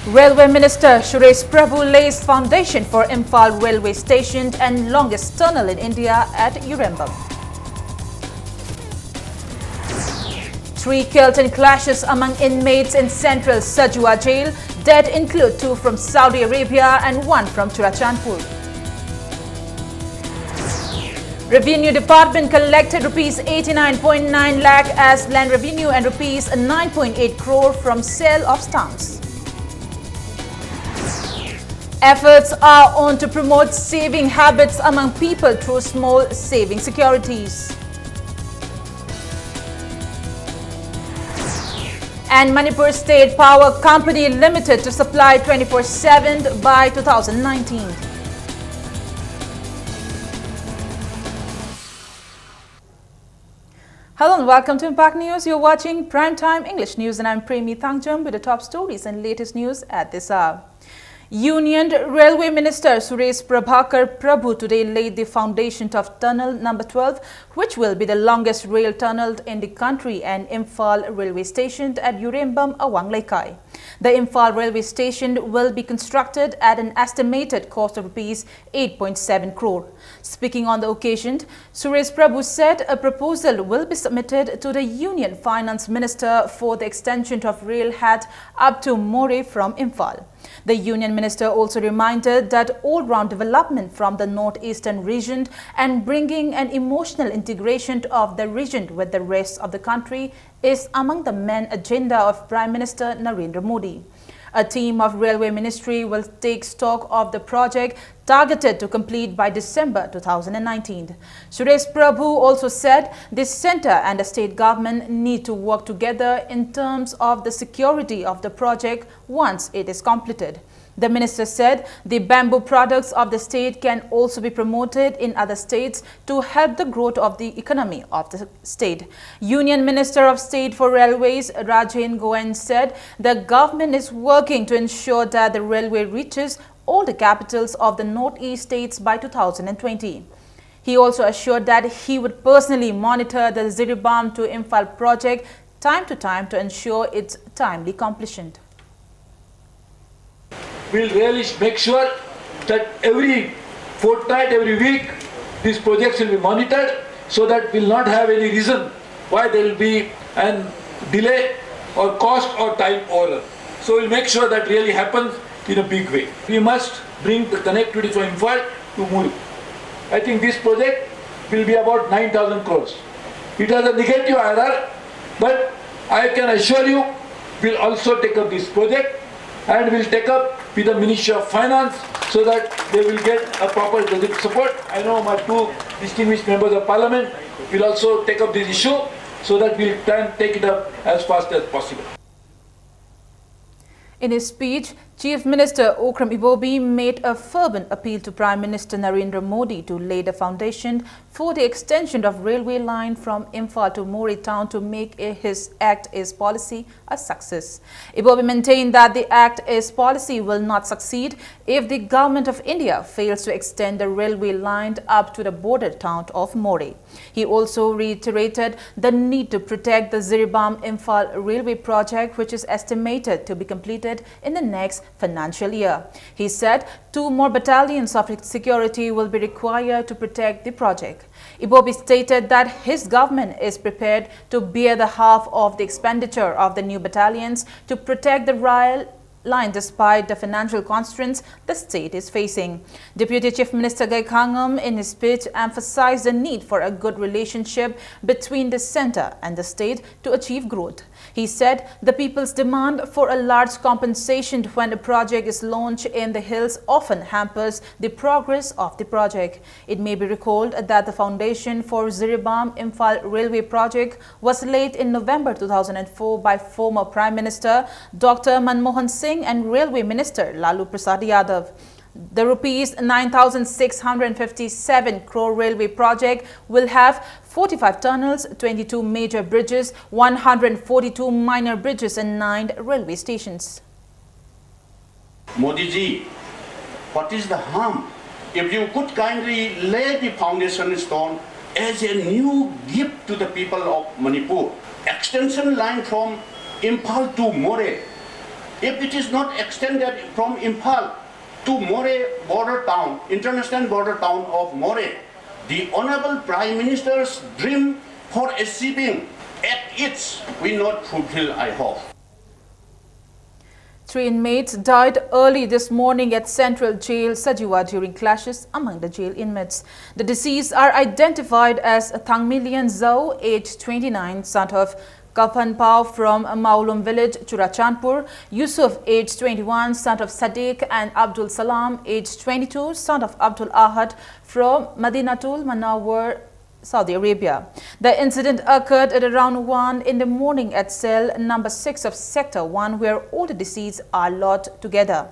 Railway Minister Suresh Prabhu lays foundation for Imphal Railway Station and longest tunnel in India at Urembam. 3 killed in clashes among inmates in central Sajua jail. Dead include 2 from Saudi Arabia and 1 from Churachandpur. Revenue Department collected rupees 89.9 lakh as land revenue and rupees 9.8 crore from sale of stamps. Efforts are on to promote saving habits among people through small saving securities. And Manipur State Power Company Limited to supply 24/7 by 2019. Hello and welcome to Impact News. You're watching Primetime English News and I'm Premi Thangjam with the top stories and latest news at this hour. Union Railway Minister Suresh Prabhakar Prabhu today laid the foundation of Tunnel number 12, which will be the longest rail tunnel in the country, and Imphal Railway Station at Urembam, Awang Laikai. The Imphal Railway Station will be constructed at an estimated cost of rupees 8.7 crore. Speaking on the occasion, Suresh Prabhu said a proposal will be submitted to the Union Finance Minister for the extension of rail hat up to Moreh from Imphal. The Union Minister also reminded that all-round development from the northeastern region and bringing an emotional integration of the region with the rest of the country is among the main agenda of Prime Minister Narendra Modi. A team of Railway Ministry will take stock of the project targeted to complete by December 2019. Suresh Prabhu also said the centre and the state government need to work together in terms of the security of the project once it is completed. The minister said the bamboo products of the state can also be promoted in other states to help the growth of the economy of the state. Union Minister of State for Railways Rajen Goen said the government is working to ensure that the railway reaches all the capitals of the northeast states by 2020. He also assured that he would personally monitor the Ziribam to Imphal project time to time to ensure its timely completion. We'll really make sure that every fortnight, every week, these projects will be monitored so that we'll not have any reason why there will be an delay or cost or time order. So we'll make sure that really happens in a big way. We must bring the connectivity from Imphal to Muri. I think this project will be about 9,000 crores. It has a negative IRR, but I can assure you we'll also take up this project and we'll take up with the Ministry of Finance so that they will get a proper budget support. I know my 2 distinguished members of Parliament will also take up this issue so that we'll try and take it up as fast as possible. In his speech, Chief Minister Okram Ibobi made a fervent appeal to Prime Minister Narendra Modi to lay the foundation for the extension of railway line from Imphal to Moreh town to make his Act East policy a success. Ibobi maintained that the Act East policy will not succeed if the Government of India fails to extend the railway line up to the border town of Moreh. He also reiterated the need to protect the Ziribam Imphal railway project, which is estimated to be completed in the next financial year. He said 2 more battalions of security will be required to protect the project. Ibobi stated that his government is prepared to bear the half of the expenditure of the new battalions to protect the rail line despite the financial constraints the state is facing. Deputy Chief Minister Gai Khangam in his speech emphasized the need for a good relationship between the centre and the state to achieve growth. He said the people's demand for a large compensation when a project is launched in the hills often hampers the progress of the project. It may be recalled that the foundation for Ziribam Imphal railway project was laid in November 2004 by former Prime Minister Dr. Manmohan Singh and Railway Minister Lalu Prasad Yadav. The rupees 9,657 crore railway project will have 45 tunnels, 22 major bridges, 142 minor bridges and 9 railway stations. Modi ji, what is the harm if you could kindly lay the foundation stone as a new gift to the people of Manipur? Extension line from Imphal to Moreh if it is not extended from Imphal to More border town, international border town of More, the Honorable Prime Minister's dream for achieving at its will not fulfill, I hope. 3 inmates died early this morning at Central Jail, Sajiwa during clashes among the jail inmates. The deceased are identified as Thangmilian Zhou, aged 29, son of Kapan Pao from Maulum village, Churachandpur, Yusuf, aged 21, son of Sadiq, and Abdul Salam, aged 22, son of Abdul Ahad from Madinatul Manawar, Saudi Arabia. The incident occurred at around 1 in the morning at cell number 6 of Sector 1, where all the deceased are lodged together.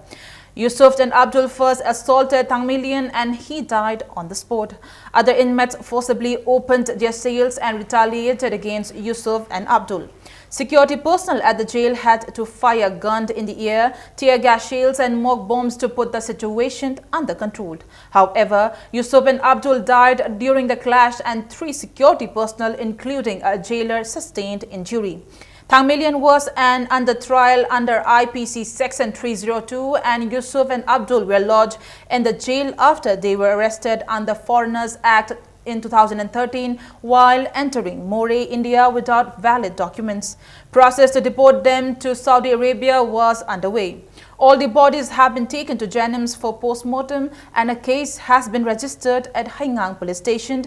Yusuf and Abdul first assaulted Thangmilian and he died on the spot. Other inmates forcibly opened their cells and retaliated against Yusuf and Abdul. Security personnel at the jail had to fire guns in the air, tear gas shells and mock bombs to put the situation under control. However, Yusuf and Abdul died during the clash and 3 security personnel, including a jailer, sustained injury. Thangmilian was under trial under IPC Section 302 and Yusuf and Abdul were lodged in the jail after they were arrested under Foreigners Act in 2013 while entering More, India without valid documents. Process to deport them to Saudi Arabia was underway. All the bodies have been taken to Jennings for post-mortem and a case has been registered at Haingang Police Station,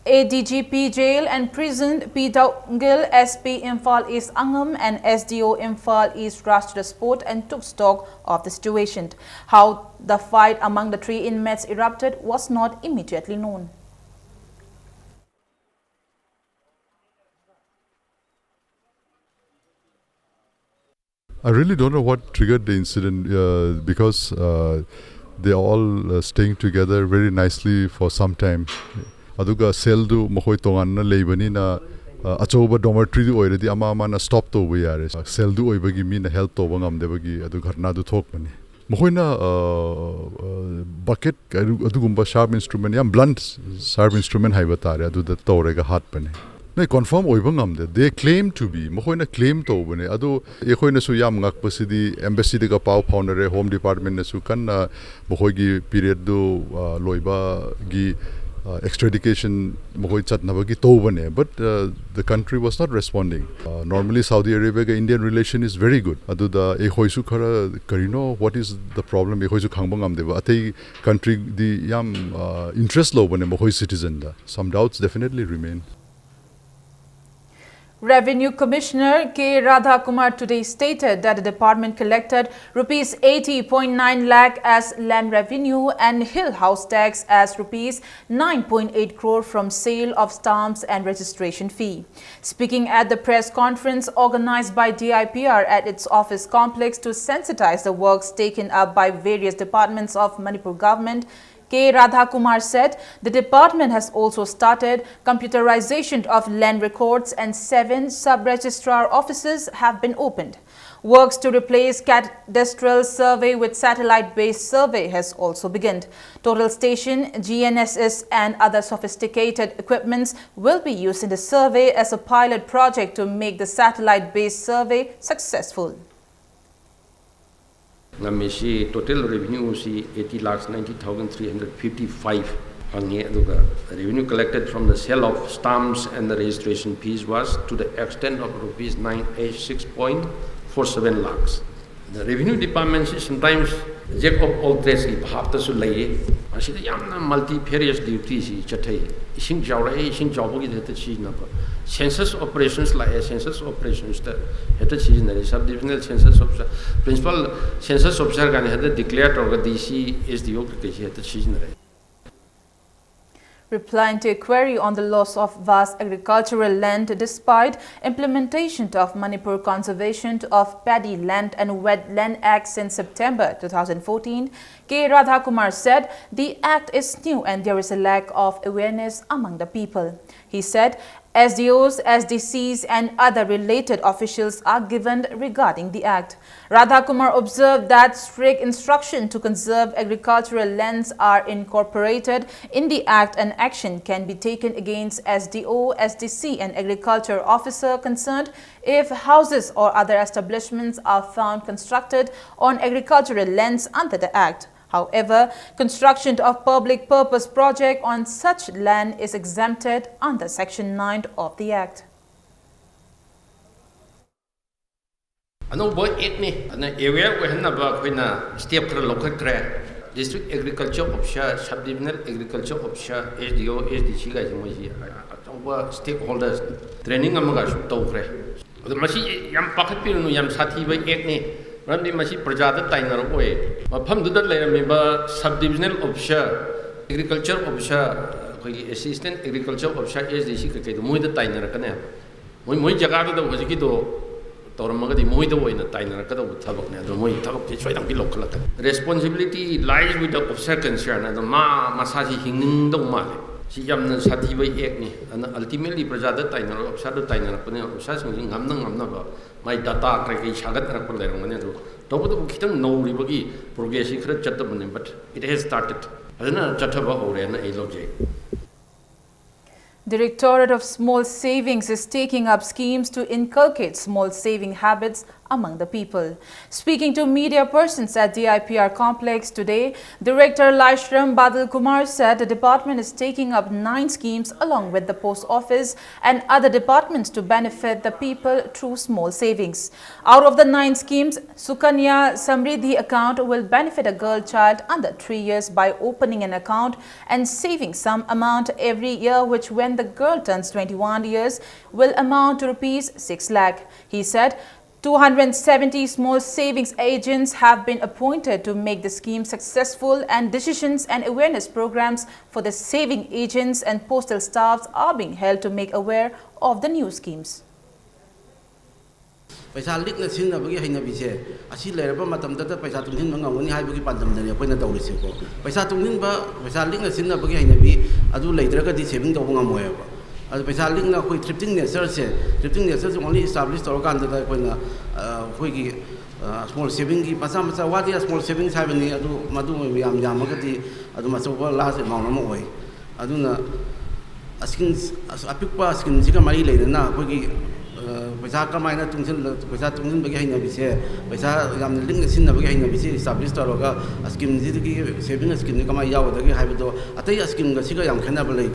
ADGP Jail and Prison, P. Daungil, SP Imphal East Angam and SDO Imphal East Rashtra Sport, and took stock of the situation. How the fight among the 3 inmates erupted was not immediately known. I really don't know what triggered the incident because they're all staying together very nicely for some time. Aduga cell du mohoi tongan na leibani na achoba dormitory du oiradi ama na stop to we are cell du oibagi mi na help to bangam debagi adu gharna du thok mani mohoi na bucket adugumba sharp instrument yam blunt sharp instrument haiba adu da torega hat pane na confirm oibangam de they claim to be mohoi na claim to bane adu ekhoi na su yam ngak pasidi embassy de ga pau foundere home department na su kan mohoi gi period du loiba gi extradition but the country was not responding. Normally Saudi Arabia Indian relation is very good. Aduda ehoisu khara karino what is the problem ehoisu khangbangam deba atei country the yam interest low bane mohoi citizen da some doubts definitely remain. Revenue Commissioner K. Radha Kumar today stated that the department collected rupees 80.9 lakh as land revenue and hill house tax as rupees 9.8 crore from sale of stamps and registration fee. Speaking at the press conference organized by DIPR at its office complex to sensitize the works taken up by various departments of Manipur government, K. Radha Kumar said the department has also started computerization of land records and 7 sub-registrar offices have been opened. Works to replace cadastral survey with satellite-based survey has also begun. Total station, GNSS and other sophisticated equipments will be used in the survey as a pilot project to make the satellite-based survey successful. Total revenue is 80,90,355. Revenue collected from the sale of stamps and the registration fees was to the extent of rupees 986.47 lakhs. The revenue department is sometimes jack of all trades after Sulay. Multifarious duties census operations like census operations that sub-divisional census officer, principal census officer can declared or DC is the occasion. Replying to a query on the loss of vast agricultural land despite implementation of Manipur Conservation of Paddy Land and Wetland Act since September 2014, K. Radha Kumar said the act is new and there is a lack of awareness among the people. He said SDOs, SDCs and other related officials are given regarding the Act. Radha Kumar observed that strict instruction to conserve agricultural lands are incorporated in the Act and action can be taken against SDO, SDC and agriculture officer concerned if houses or other establishments are found constructed on agricultural lands under the Act. However, construction of public purpose project on such land is exempted under Section 9 of the Act. Another act ni, area we have na step kara local kara district agriculture officer, subdivisional agriculture officer, SDO, SDC guys moji, stakeholders training amaga sub tau kara. Ado masih yam paket piru yam sathi by act ni. Ramdi masih perjada tainer boy. Mafam duda lain member subdivisional officer, agriculture officer, koi assistant agriculture officer SDC ke itu muida tainer kene. Moi jaga tu dah wajib itu. Orang maga di muida boy na tainer kada uthabak ne. Moi uthabak ke cuai tangki lokal kan. Responsibility lies with the officer concerned. Ado masasi hingning dong male. Si jam na sathi boy ek ni. Ultimately perjada tainer officer tu tainer kene. Officer sungguh ngamna ba. My data kaya shagat na pun lerong niya tu. Tapi tu kita no ribagi progresi kerja cata benar, but it has started. Adana cata bah orang na ilogje. Directorate of Small Savings is taking up schemes to inculcate small saving habits among the people. Speaking to media persons at DIPR complex today, Director Laishram Badal Kumar said the department is taking up 9 schemes along with the post office and other departments to benefit the people through small savings. Out of the 9 schemes, Sukanya Samriddhi account will benefit a girl child under 3 years by opening an account and saving some amount every year, which when the girl turns 21 years will amount to rupees 6 lakh. He said 270 small savings agents have been appointed to make the scheme successful, and decisions and awareness programs for the saving agents and postal staffs are being held to make aware of the new schemes. Paisa lik na sin na bagi hay na bise asi lera pa matam tata paisa tunghin mga ngoni hay bagi pandam na ko na tawri ko paisa tunghin ba paisa lik na sin na bagi hay na bi adu leidra ka di saving to nga moya ba adu paisa lik na koi thrifting nature se only established to kan da ko na koi ki small saving ki pasa what is small savings have ni adu madu yam yam ka di adu maso ko last amount na mo oi adu na askin apik pa askin sika mari leina na koi ki paisa kamaina tungsin paisa tungsin bagi hay na bise paisa yam ling sin na bagi hay na bise establish to roga scheme ji ki saving scheme ni kamai yaw da ki hay do atai scheme ga siga yam khana balai.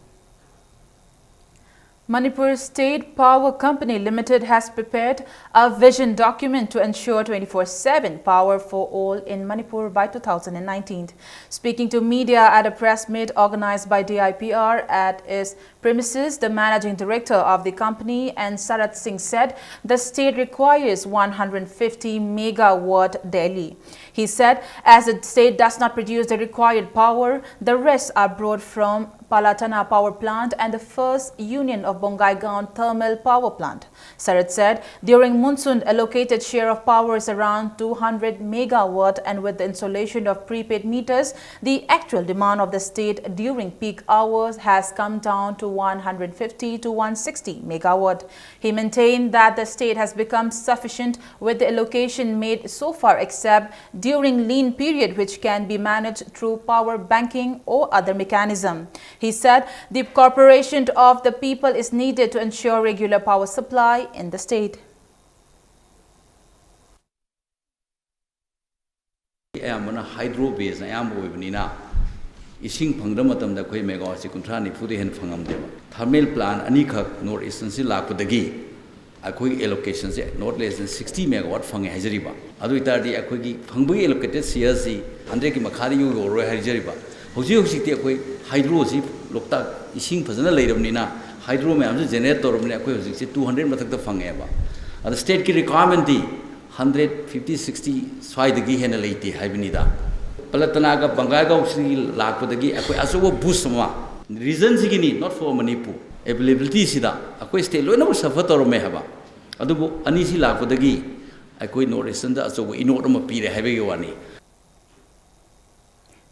Manipur State Power Company Limited has prepared a vision document to ensure 24/7 power for all in Manipur by 2019. Speaking to media at a press meet organized by DIPR at its premises, the managing director of the company and Sarat Singh said the state requires 150 megawatt daily. He said as the state does not produce the required power, the rest are brought from Palatana Power Plant and the first Union of Bongaigaon Thermal Power Plant. Sarat said during monsoon, allocated share of power is around 200 megawatt, and with the installation of prepaid meters, the actual demand of the state during peak hours has come down to 150 to 160 megawatt. He maintained that the state has become sufficient with the allocation made so far, except during lean period, which can be managed through power banking or other mechanism. He said the cooperation of the people is needed to ensure regular power supply in the state. Hydro base ising phangda matam da khoi megawatt si kunthra ni phu de hen phangam de thermal plant ani khak north eastern si lakudagi akhoi allocation se not less than 60 megawatt phange hajari ba adu itardi akhoi gi phangbu allocated shares si 100 ki makhari yu ro ro hajari ba hoji hoji ti akhoi hydro si lokta ising phajana leiramni na hydro me amse generate torumni akhoi hoji si 200 mathak da phange ba adu state ki requirement di 150 60 swai dagi hen leiti haibini da Palatana ga Bangaigaon si lakudagi akhoi asobo boost ma reason sigini not for Manipur availability sida akhoi state loina bo suffer torome haba adubu ani si lakudagi akhoi north eastern da asobo inod ma pire habe wani.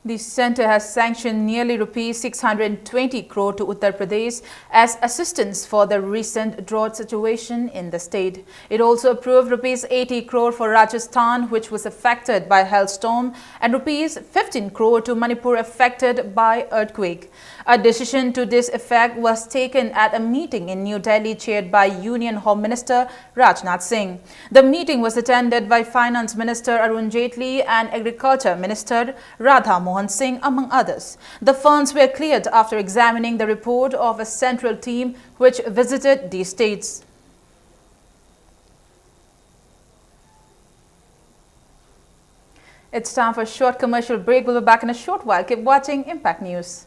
The centre has sanctioned nearly rupees 620 crore to Uttar Pradesh as assistance for the recent drought situation in the state. It also approved rupees 80 crore for Rajasthan, which was affected by hailstorm, and rupees 15 crore to Manipur affected by earthquake. A decision to this effect was taken at a meeting in New Delhi chaired by Union Home Minister Rajnath Singh. The meeting was attended by Finance Minister Arun Jaitley and Agriculture Minister Radha Mohan Singh, among others. The funds were cleared after examining the report of a central team which visited these states. It's time for a short commercial break. We'll be back in a short while. Keep watching Impact News.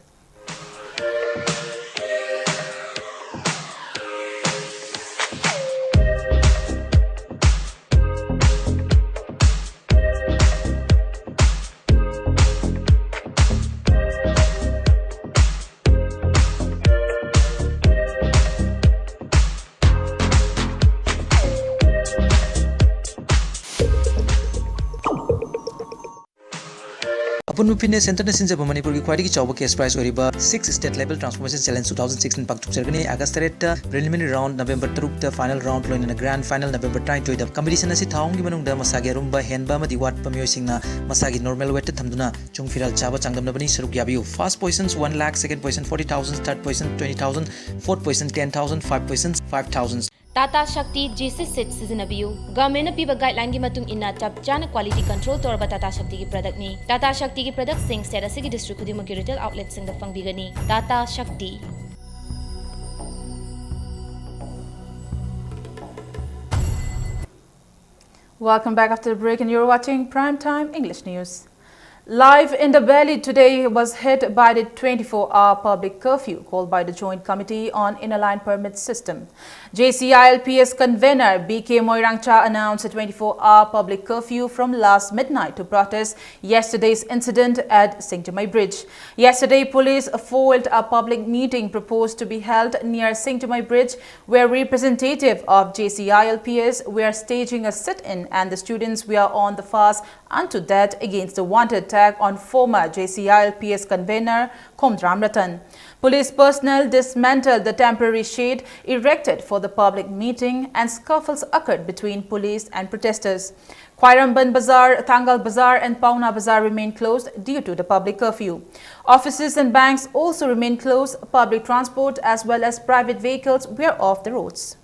Upon Fitness Center Sinjaba Manipur Quality Chauba Case Prize Oriba 6 State Level Transformation Challenge 2016 Paktuk Cergani August 8 Preliminary Round November 3 Final Round Loin and Grand Final November 9 the competition asi thaung gi manungda masagi rumba henba madi wat pamyo singna masagi normal weight thamduna chungfiral chaba changdamnabani saruk yabiu first positions 1 lakh, second position 40,000, third position 20,000, fourth position 10,000, five positions 5,000. Tata Shakti J6 set Sizinabiu. Government piba guideline gi matung inna chap chana quality control torba Tata Shakti ki product ni. Tata Shakti ki product sing set asigi district khudimuk ki retail outlet sing da fangbigani. Tata Shakti. Welcome back after the break, and you're watching Primetime English News. Live in the valley today was hit by the 24-hour public curfew called by the Joint Committee on Inner Line Permit System. JCILPS convener BK Moirangcha announced a 24-hour public curfew from last midnight to protest yesterday's incident at Singtamai Bridge. Yesterday, police foiled a public meeting proposed to be held near Singtamai Bridge, where representatives of JCILPS were staging a sit-in and the students were on the fast unto death against the wanted attack on former JCILPS convener Khomdram Ratan. Police personnel dismantled the temporary shade erected for the public meeting, and scuffles occurred between police and protesters. Khairamban Bazaar, Thangal Bazaar and Pauna Bazaar remain closed due to the public curfew. Offices and banks also remain closed. Public transport as well as private vehicles were off the roads.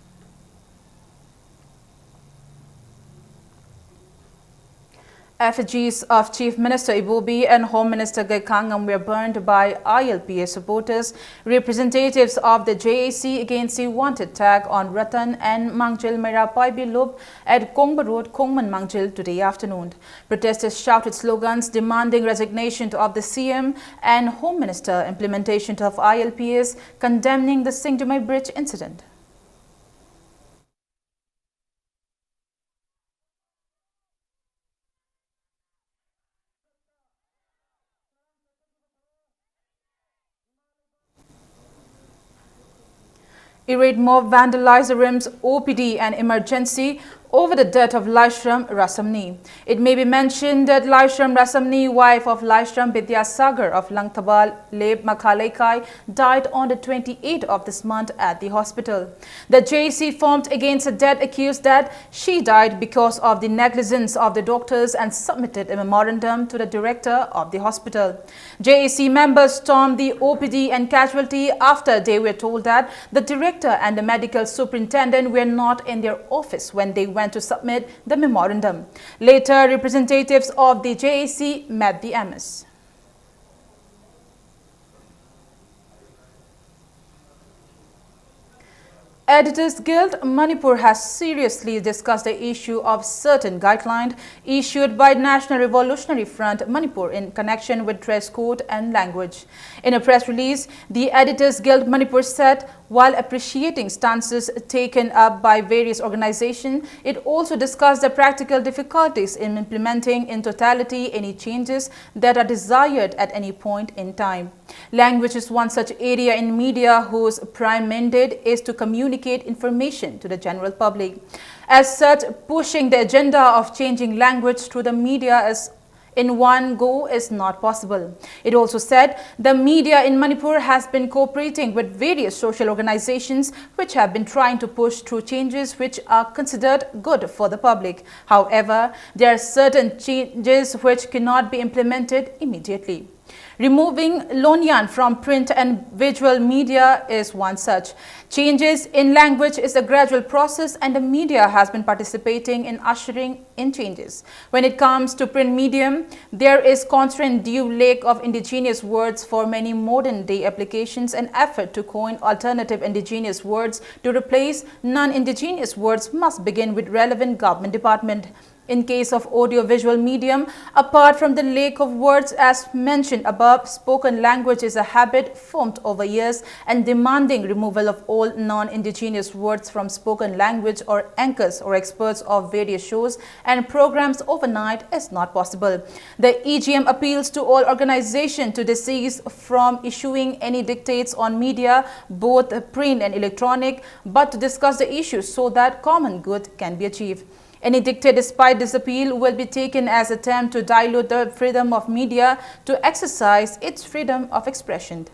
Effigies of Chief Minister Ibobi and Home Minister Gaikangam were burned by ILPS supporters, representatives of the JAC against the wanted attack on Ratan and Mangjil Mera Paibi Lub at Kongba Road, Kongman Mangjil today afternoon. Protesters shouted slogans demanding resignation of the CM and Home Minister, implementation of ILPS, condemning the Singtamai Bridge incident. Irate mob vandalized the RIMS OPD and emergency over the death of Laishram Rasamni. It may be mentioned that Laishram Rasamni, wife of Laishram Vidyasagar of Langtabal, Leb Makhalaikai, died on the 28th of this month at the hospital. The JAC formed against the dead accused that she died because of the negligence of the doctors and submitted a memorandum to the director of the hospital. JAC members stormed the OPD and casualty after they were told that the director and the medical superintendent were not in their office when they went to submit the memorandum. Later, representatives of the JAC met the MS. Editors Guild Manipur has seriously discussed the issue of certain guidelines issued by National Revolutionary Front Manipur in connection with dress code and language. In a press release, the Editors Guild Manipur said, while appreciating stances taken up by various organizations, it also discussed the practical difficulties in implementing in totality any changes that are desired at any point in time. Language is one such area in media whose prime mandate is to communicate information to the general public. As such, pushing the agenda of changing language through the media in one go is not possible. It also said the media in Manipur has been cooperating with various social organizations which have been trying to push through changes which are considered good for the public. However, there are certain changes which cannot be implemented immediately. Removing Lonyan from print and visual media is one such. Changes in language is a gradual process and the media has been participating in ushering in changes. When it comes to print medium, there is constant due lack of indigenous words for many modern day applications and effort to coin alternative indigenous words to replace non-indigenous words must begin with relevant government department. In case of audio-visual medium, apart from the lack of words as mentioned above, spoken language is a habit formed over years and demanding removal of all non-indigenous words from spoken language or anchors or experts of various shows and programs overnight is not possible. The EGM appeals to all organizations to desist from issuing any dictates on media, both print and electronic, but to discuss the issues so that common good can be achieved. Any dictate despite this appeal will be taken as an attempt to dilute the freedom of media to exercise its freedom of expression.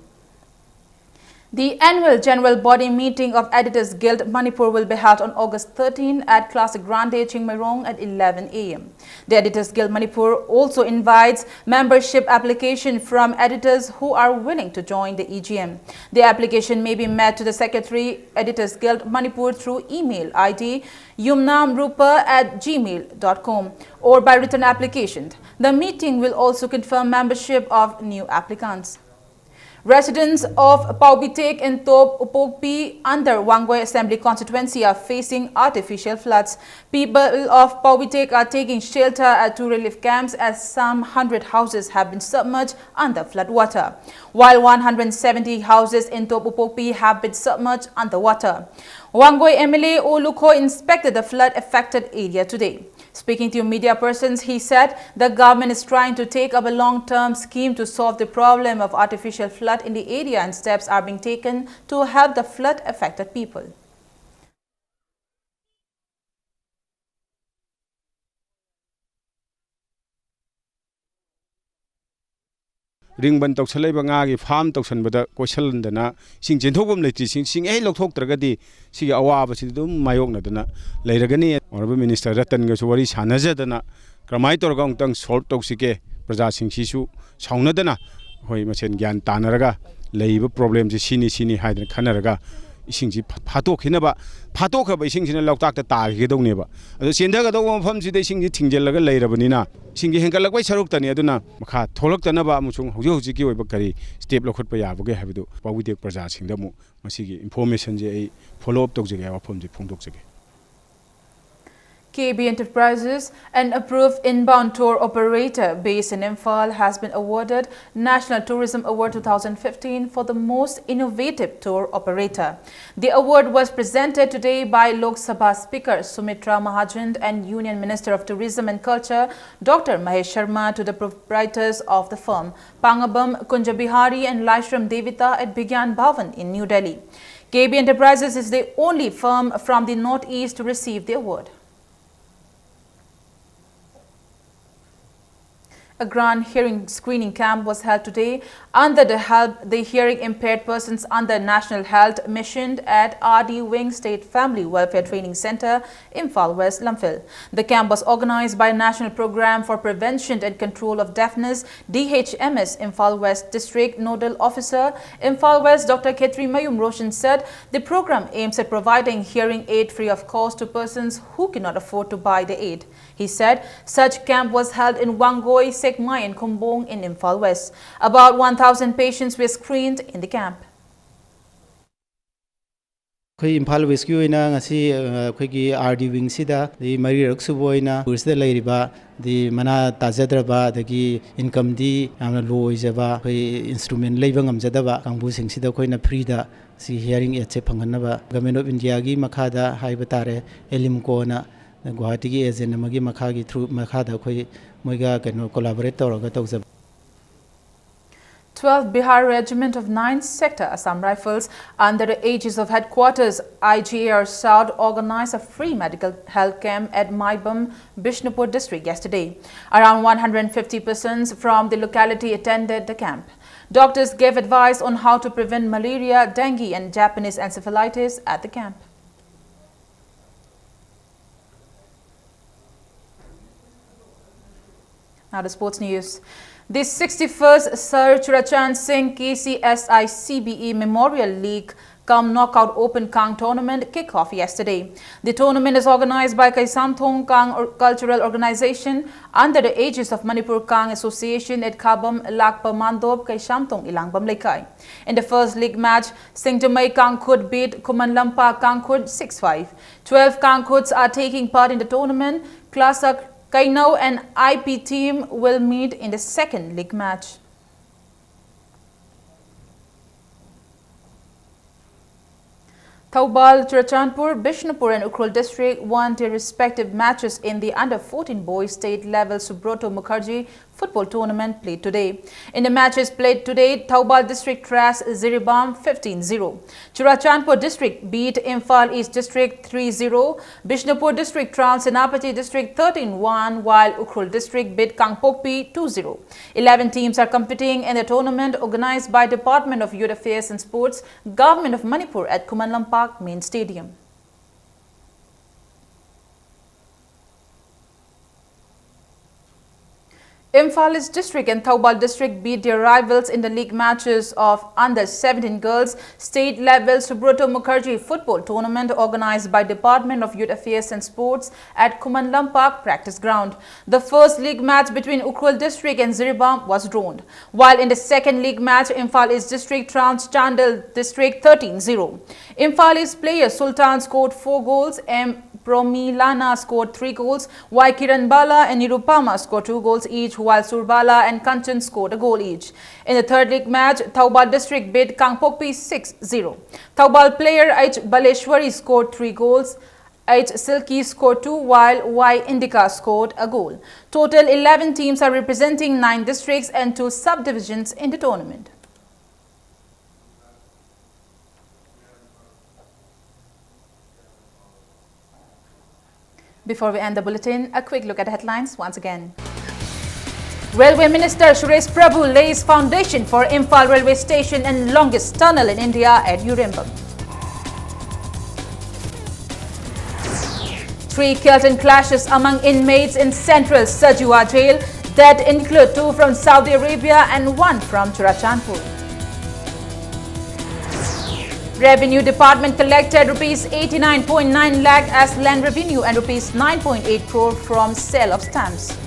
The annual General Body Meeting of Editors Guild Manipur will be held on August 13 at Classic Grande Chingmairong at 11 a.m. The Editors Guild Manipur also invites membership application from editors who are willing to join the EGM. The application may be made to the Secretary Editors Guild Manipur through email ID yumnamrupa@gmail.com or by written application. The meeting will also confirm membership of new applicants. Residents of Paubitek and Top Upokpi under Wangoi Assembly constituency are facing artificial floods. People of Paubitek are taking shelter at two relief camps as some 100 houses have been submerged under floodwater, while 170 houses in Top Upokpi have been submerged underwater. Wangoi MLA Olukho inspected the flood-affected area today. Speaking to media persons, he said the government is trying to take up a long-term scheme to solve the problem of artificial flood in the area and steps are being taken to help the flood-affected people. Ringban toksalaiba ngagi farm toksanbada koisalandana sing jenthogum leiti sing ei lokthoktragadi sigi awaba sidum mayoknadana leiragani honorable minister Ratan ga suwari sanajadana kramai torga ongtang solve toksike praja sing sisu saunadana hoi masen gyan tanaraga leiba problem ji sini haidana khanaraga isingji phatokhinaba phatokaba isingsina loktakta tagidoneba adu sendaga do mafamsida isingji thingjellaga leirabanina singi henkalakbai saruktani aduna makha tholaktanaba amusung hojiki oiba kari step lokhotpa yabage habidu Paubitek praja singdamu masigi information je ei follow up tokjege wafamji phongdokjege. KB Enterprises, an approved inbound tour operator based in Imphal, has been awarded National Tourism Award 2015 for the most innovative tour operator. The award was presented today by Lok Sabha Speaker Sumitra Mahajan and Union Minister of Tourism and Culture Dr. Mahesh Sharma to the proprietors of the firm, Pangabam Kunjabihari and Laishram Devita at Bigyan Bhavan in New Delhi. KB Enterprises is the only firm from the Northeast to receive the award. A grand hearing screening camp was held today under the Help the Hearing Impaired Persons under National Health Mission at RD Wing State Family Welfare Training Center, Imphal West, Lamphil. The camp was organized by National Program for Prevention and Control of Deafness, DHMS, Imphal West District Nodal Officer, Imphal West, Dr. Khetri Mayum Roshan said the program aims at providing hearing aid free of cost to persons who cannot afford to buy the aid. He said such camp was held in Wangoi, Sekmai and Kumbong in Imphal West. About 1,000 patients were screened in the camp. Imphal West ki oina ngasi khoi RD wing sida di mari raksu boina pursida leiriba di mana tajadraba dagi income di amna low ijaba khoi instrument leiba ngamjadaba kangbu sing sida khoina free da si hearing aid che phanganaba Government of India gi makhada haiba tare Elimco na Guwahati ki agent amagi makhagi through makhada khoi moiga kano collaborate tawraga tawjab. 12th Bihar Regiment of 9th Sector Assam Rifles, under the aegis of Headquarters IGAR South, organized a free medical health camp at Maibam, Bishnupur district yesterday. Around 150 persons from the locality attended the camp. Doctors gave advice on how to prevent malaria, dengue and Japanese encephalitis at the camp. Now the sports news. The 61st Sir Churachan Singh KCSI CBE Memorial League Cum Knockout Open Kang tournament kicked off yesterday. The tournament is organized by Kaisamthong Kang Cultural Organization under the aegis of Manipur Kang Association at Khabam Lakpa Mandob Kaisamthong Ilangbam Lekai. In the first league match, Singtamay Kangkhut beat Kumanlampa Kangkhut 6-5. 12 Kangkhuts are taking part in the tournament. Klasak Kainau and IP team will meet in the second league match. Thoubal, Churachandpur, Bishnupur and Ukhrul district won their respective matches in the under-14 boys state level Subroto Mukherjee football tournament played today. In the matches played today, Thoubal district thrashed Ziribam 15-0. Churachandpur district beat Imphal East district 3-0. Bishnupur district trounced Senapati district 13-1, while Ukhrul district beat Kangpokpi 2-0. 11 teams are competing in the tournament organized by Department of Youth Affairs and Sports, Government of Manipur at Kumanlampak Main Stadium. Imphal East district and Thoubal district beat their rivals in the league matches of under-17 girls state level Subroto Mukherjee football tournament organized by Department of Youth Affairs and Sports at Kumanlampak practice ground. The first league match between Ukhrul district and Ziribam was drawn, while in the second league match Imphal East district trounced Chandel district 13-0. Imphal East player Sultan scored 4 goals, M. Promilana scored 3 goals, while Kiran Bala and Nirupama scored 2 goals each, while Surbala and Kanchan scored a goal each. In the third league match, Thoubal district beat Kangpokpi 6-0. Thoubal player H. Baleshwari scored 3 goals, H. Silky scored 2, while Y. Indica scored a goal. Total 11 teams are representing 9 districts and 2 subdivisions in the tournament. Before we end the bulletin, a quick look at the headlines once again. Railway Minister Suresh Prabhu lays foundation for Imphal Railway Station and longest tunnel in India at Urimbam. 3 killed in clashes among inmates in central Sajua jail that include 2 from Saudi Arabia and 1 from Churachandpur. Revenue Department collected Rs 89.9 lakh as land revenue and Rs 9.8 crore from sale of stamps.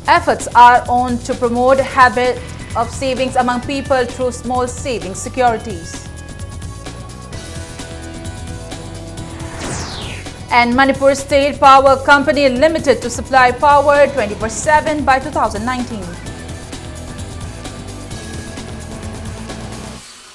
Efforts are on to promote habit of savings among people through small savings securities. And Manipur State Power Company Limited to supply power 24/7 by 2019.